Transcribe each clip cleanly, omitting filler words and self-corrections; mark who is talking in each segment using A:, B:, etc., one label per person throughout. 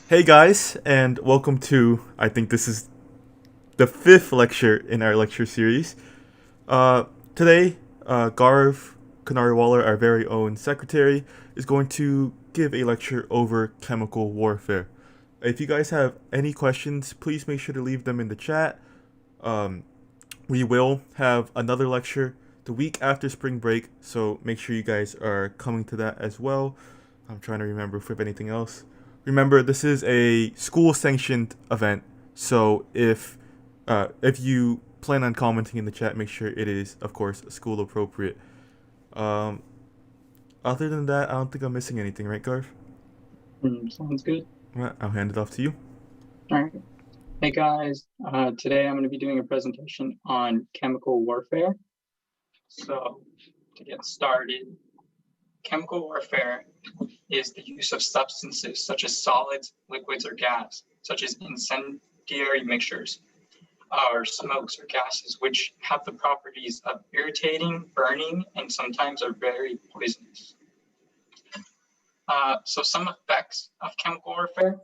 A: Hey guys, and welcome to, I think this is the fifth lecture in our lecture series. Uh, Today, Garv Kinariwala, our very own secretary, is going to give a lecture over chemical warfare. If you guys have any questions, please make sure to leave them in the chat. Um, we will have another lecture the week after spring break, so make sure you guys are coming to that as well. I'm trying to remember if we have anything else. Remember, this is a school-sanctioned event, so if you plan on commenting in the chat, make sure it is, of course, school appropriate. Um, Other than that, I don't think I'm missing anything, right, Garv?
B: Sounds good.
A: Well, I'll hand it off to you.
B: All right. Hey guys, today I'm going to be doing a presentation on chemical warfare. So to get started, chemical warfare is the use of substances such as solids, liquids, or gas, such as incendiary mixtures, or smokes or gases, which have the properties of irritating, burning, and sometimes are very poisonous. So some effects of chemical warfare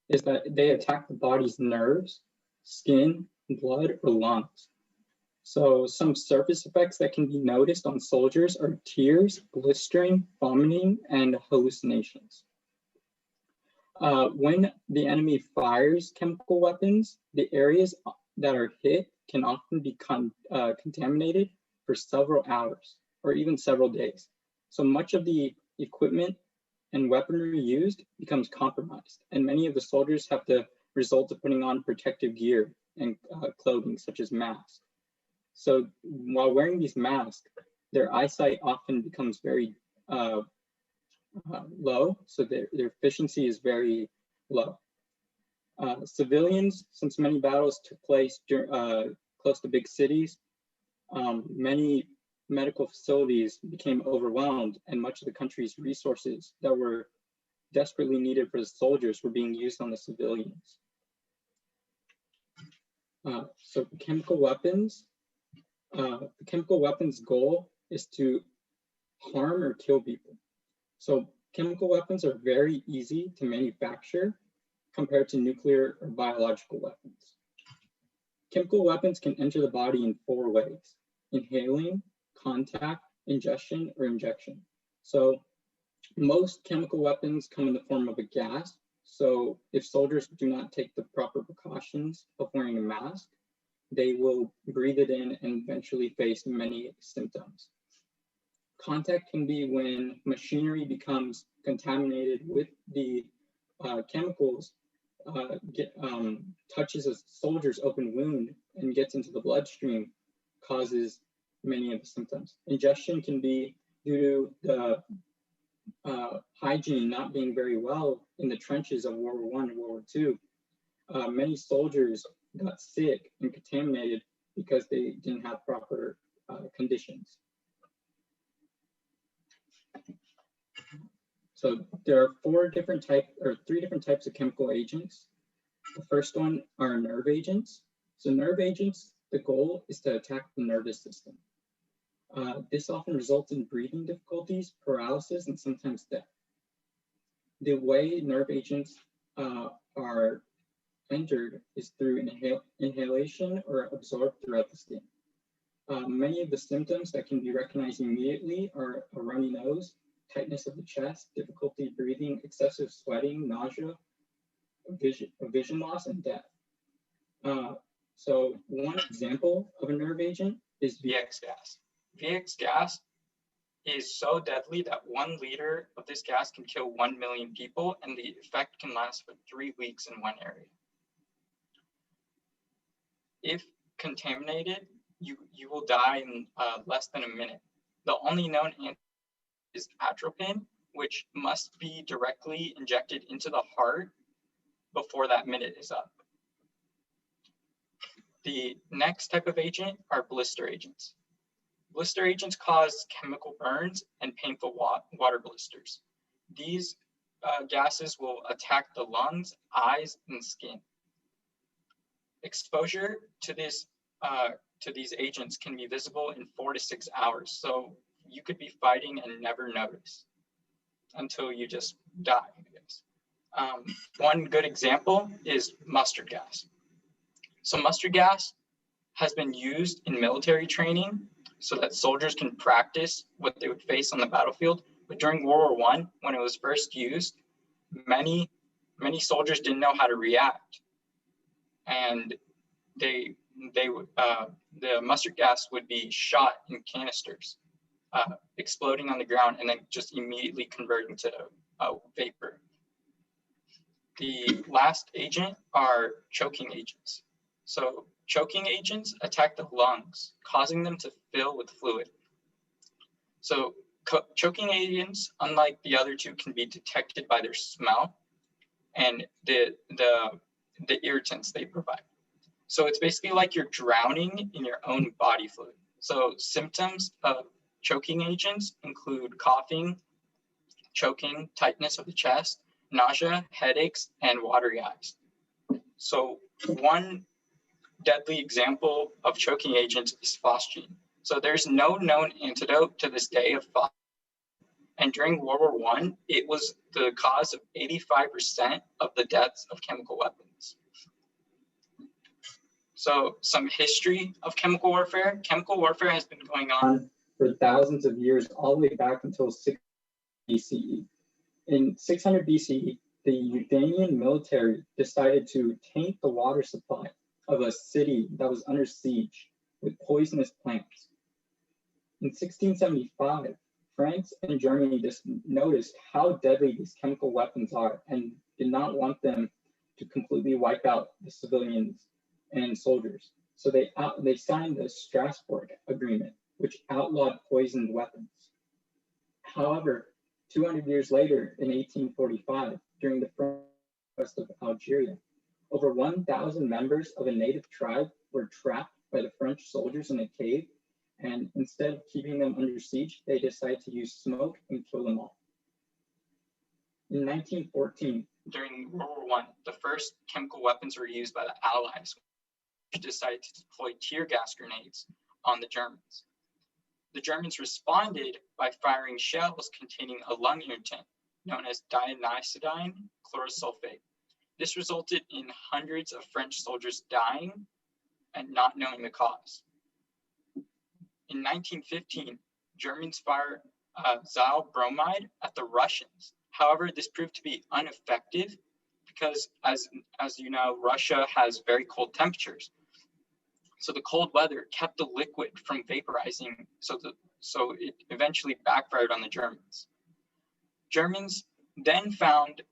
B: is that they attack the body's nerves, skin, blood, or lungs. So some surface effects that can be noticed on soldiers are tears, blistering, vomiting, and hallucinations. When the enemy fires chemical weapons, the areas that are hit can often be contaminated for several hours or even several days. So much of the equipment and weaponry used becomes compromised, and many of the soldiers have to resort to putting on protective gear and clothing, such as masks. So while wearing these masks, their eyesight often becomes very uh, low, so their efficiency is very low. Civilians, since many battles took place close to big cities, many medical facilities became overwhelmed, and much of the country's resources that were desperately needed for the soldiers were being used on the civilians. So the chemical weapons goal is to harm or kill people. So chemical weapons are very easy to manufacture compared to nuclear or biological weapons. Chemical weapons can enter the body in four ways: inhaling, contact, ingestion, or injection. So most chemical weapons come in the form of a gas. So if soldiers do not take the proper precautions of wearing a mask, they will breathe it in and eventually face many symptoms. Contact can be when machinery becomes contaminated with the chemicals, touches a soldier's open wound and gets into the bloodstream, causes many of the symptoms. Ingestion can be due to the hygiene not being very well in the trenches of World War I and World War II. Many soldiers got sick and contaminated because they didn't have proper conditions. So there are three different types of chemical agents. The first one are nerve agents. So nerve agents, the goal is to attack the nervous system. This often results in breathing difficulties, paralysis, and sometimes death. The way nerve agents are entered is through inhalation or absorbed throughout the skin. Many of the symptoms that can be recognized immediately are a runny nose, tightness of the chest, difficulty breathing, excessive sweating, nausea, vision loss, and death. So one example of a nerve agent is VX gas. VX gas is so deadly that 1 liter of this gas can kill 1 million people, and the effect can last for 3 weeks in one area. If contaminated, you will die in less than a minute. The only known antidote is atropine, which must be directly injected into the heart before that minute is up. The next type of agent are blister agents. Blister agents cause chemical burns and painful water blisters. These gases will attack the lungs, eyes, and skin. Exposure to these agents can be visible in 4 to 6 hours. So you could be fighting and never notice until you just die, I guess. One good example is mustard gas. So mustard gas has been used in military training so that soldiers can practice what they would face on the battlefield. But during World War I, when it was first used, many soldiers didn't know how to react, and the mustard gas would be shot in canisters, exploding on the ground and then just immediately converting to vapor. The last agent are choking agents. So choking agents attack the lungs, causing them to fill with fluid. So choking agents, unlike the other two, can be detected by their smell and the irritants they provide. So it's basically like you're drowning in your own body fluid. So symptoms of choking agents include coughing, choking, tightness of the chest, nausea, headaches, and watery eyes. So one deadly example of choking agents is phosgene. So there's no known antidote to this day of phosgene. And during World War I, it was the cause of 85% of the deaths of chemical weapons. So some history of chemical warfare. Chemical warfare has been going on for thousands of years, all the way back until 600 BCE. In 600 BCE, the Udanian military decided to taint the water supply of a city that was under siege with poisonous plants. In 1675, France and Germany just noticed how deadly these chemical weapons are and did not want them to completely wipe out the civilians and soldiers. So they signed the Strasbourg Agreement, which outlawed poisoned weapons. However, 200 years later, in 1845, during the French conquest of Algeria, over 1,000 members of a native tribe were trapped by the French soldiers in a cave, and instead of keeping them under siege, they decided to use smoke and kill them all. In 1914, during World War I, the first chemical weapons were used by the Allies, which decided to deploy tear gas grenades on the Germans. The Germans responded by firing shells containing a lung irritant known as dianisodine chlorosulfate. This resulted in hundreds of French soldiers dying and not knowing the cause. In 1915, Germans fired xyl bromide at the Russians. However, this proved to be ineffective because, as you know, Russia has very cold temperatures. So the cold weather kept the liquid from vaporizing, so it eventually backfired on the Germans. Germans then found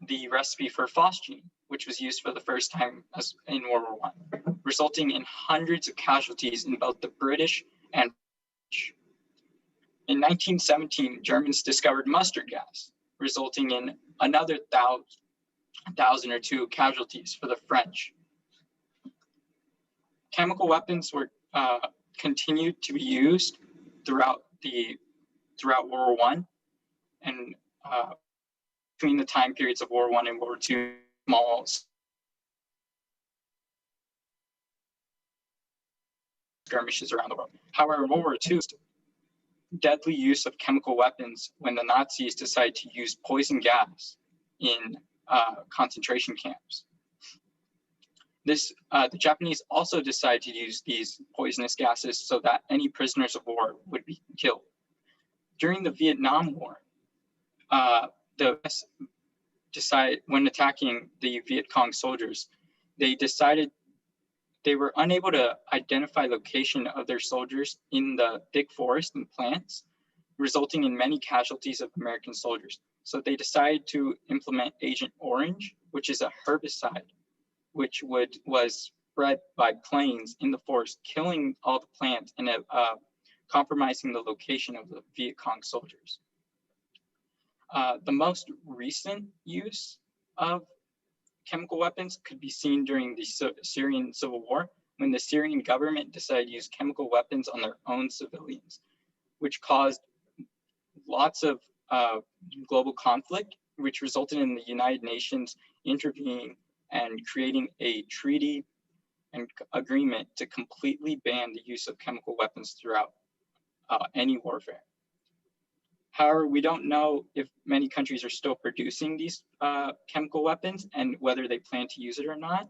B: the recipe for phosgene, which was used for the first time in World War I, resulting in hundreds of casualties in both the British and French. In 1917, Germans discovered mustard gas, resulting in another thousand or two casualties for the French. Chemical weapons were continued to be used throughout World War I, and between the time periods of World War I and World War II, small skirmishes around the world. However, World War II, deadly use of chemical weapons when the Nazis decided to use poison gas in concentration camps. The Japanese also decided to use these poisonous gases so that any prisoners of war would be killed. During the Vietnam War, the US decided, when attacking the Viet Cong soldiers, they decided they were unable to identify location of their soldiers in the thick forest and plants, resulting in many casualties of American soldiers. So they decided to implement Agent Orange, which is a herbicide, which was spread by planes in the forest, killing all the plants and compromising the location of the Viet Cong soldiers. The most recent use of chemical weapons could be seen during the Syrian civil war, when the Syrian government decided to use chemical weapons on their own civilians, which caused lots of global conflict, which resulted in the United Nations intervening and creating a treaty and agreement to completely ban the use of chemical weapons throughout any warfare. However, we don't know if many countries are still producing these chemical weapons and whether they plan to use it or not.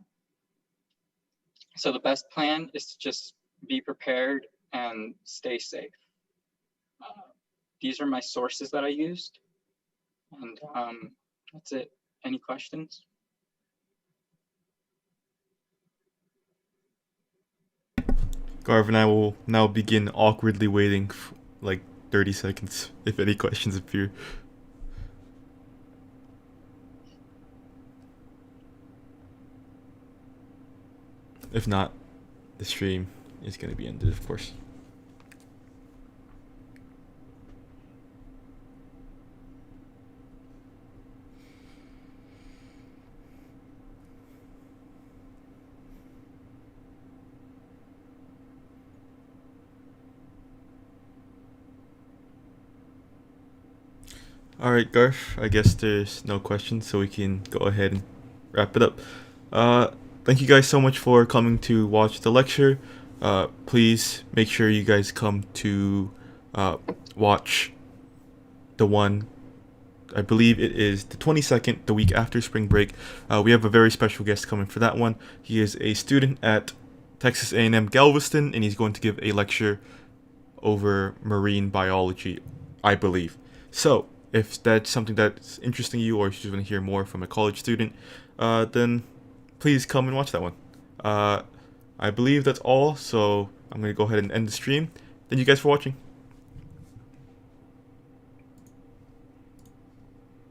B: So the best plan is to just be prepared and stay safe. These are my sources that I used, and that's it. Any questions?
A: Garv and I will now begin awkwardly waiting like 30 seconds if any questions appear. If not, the stream is going to be ended, of course. Alright, Garth, I guess there's no questions, so we can go ahead and wrap it up. Thank you guys so much for coming to watch the lecture. Please make sure you guys come to watch the one, I believe it is the 22nd, the week after spring break. We have a very special guest coming for that one. He is a student at Texas A&M Galveston, and he's going to give a lecture over marine biology, I believe. So, if that's something that's interesting you, or if you just want to hear more from a college student, then please come and watch that one. I believe that's all, so I'm going to go ahead and end the stream. Thank you guys for watching.